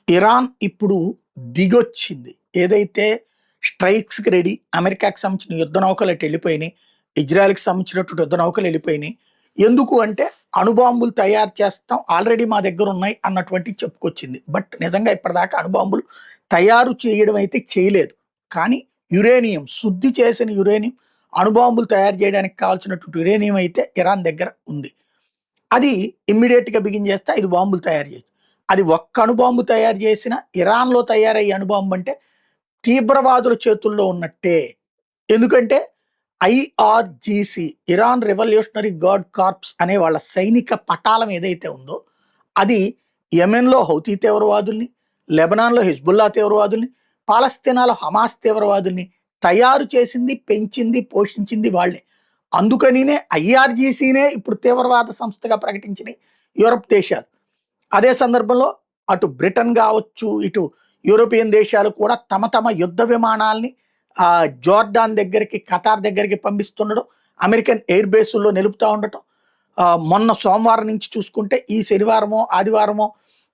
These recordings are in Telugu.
ఇరాన్ ఇప్పుడు దిగొచ్చింది. ఏదైతే స్ట్రైక్స్‌కి రెడీ, అమెరికాకి సంబంధించిన యుద్ధ నౌకలు అటు వెళ్ళిపోయినాయి. ఇజ్రాయెల్‌కి సంబంధించినటువంటి యుద్ధ నౌకలు వెళ్ళిపోయినాయి. ఎందుకు అంటే అణుబాంబులు తయారు చేస్తాం, ఆల్రెడీ మా దగ్గర ఉన్నాయి అన్నటువంటిది చెప్పుకొచ్చింది. బట్ నిజంగా ఇప్పటిదాకా అణుబాంబులు తయారు చేయడం అయితే చేయలేదు. కానీ యురేనియం, శుద్ధి చేసిన యురేనియం, అణుబాంబులు తయారు చేయడానికి కావాల్సినటువంటి యురేనియం అయితే ఇరాన్ దగ్గర ఉంది. అది ఇమ్మీడియేట్‌గా బిగించేస్తే 5 బాంబులు తయారు చేయొచ్చు. అది ఒక్క అణుబాంబు తయారు చేసిన ఇరాన్‌లో తయారయ్యే అణుబాంబు అంటే తీవ్రవాదుల చేతుల్లో ఉన్నట్టే. ఎందుకంటే IRGC, Iran revolutionary guard corps అనే వాళ్ళ సైనిక పటాలం ఏదైతే ఉందో, అది యెమెన్‌లో హౌతీ తీవ్రవాదుల్ని, లెబనాన్‌లో హిజ్బుల్లా తీవ్రవాదుల్ని, పాలస్తీనాలో హమాస్ తీవ్రవాదుల్ని తయారు చేసింది, పెంచింది, పోషించింది వాళ్ళే. అందుకనినే ఐఆర్‌జీసీనే ఇప్పుడు తీవ్రవాద సంస్థగా ప్రకటించినాయి యూరప్ దేశాలు. అదే సందర్భంలో అటు బ్రిటన్ కావచ్చు, ఇటు యూరోపియన్ దేశాలు కూడా తమ తమ యుద్ధ విమానాల్ని జోర్డాన్ దగ్గరికి, ఖతార్ దగ్గరికి పంపిస్తుండడం, అమెరికన్ ఎయిర్ బేసుల్లో నిలుపుతూ ఉండటం. మొన్న సోమవారం నుంచి చూసుకుంటే ఈ శనివారమో, ఆదివారమో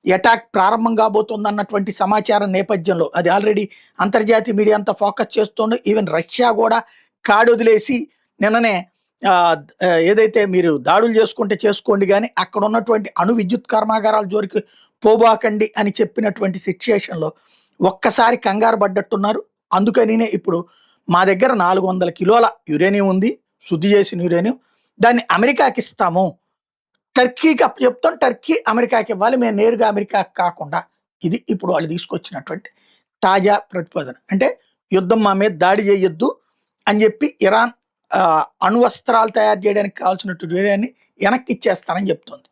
అటాక్ ప్రారంభం కాబోతుందన్నటువంటి సమాచారం నేపథ్యంలో అది ఆల్రెడీ అంతర్జాతీయ మీడియా అంతా ఫోకస్ చేస్తుంది. ఈవెన్ రష్యా కూడా కాడొదిలేసి నిన్ననే ఏదైతే మీరు దాడులు చేసుకుంటే చేసుకోండి, కానీ అక్కడ ఉన్నటువంటి అణు విద్యుత్ కర్మాగారాల జోరికి పోబాకండి అని చెప్పినటువంటి సిచ్యుయేషన్లో ఒక్కసారి కంగారు పడ్డట్టున్నారు. అందుకనినే ఇప్పుడు మా దగ్గర 400 కిలోల యురేనియం ఉంది, శుద్ధి చేసిన యురేనియం, దాన్ని అమెరికాకి ఇస్తాము, టర్కీకి అప్పచెప్తాం, టర్కీ అమెరికాకి ఇవ్వాలి, మేము నేరుగా అమెరికాకి కాకుండా. ఇది ఇప్పుడు వాళ్ళు తీసుకొచ్చినటువంటి తాజా ప్రతిపాదన. అంటే యుద్ధం మా మీద దాడి చేయొద్దు అని చెప్పి ఇరాన్ అణువస్త్రాలు తయారు చేయడానికి కావాల్సినటువంటి యురేనియాన్ని వెనక్కి ఇచ్చేస్తానని చెప్తుంది.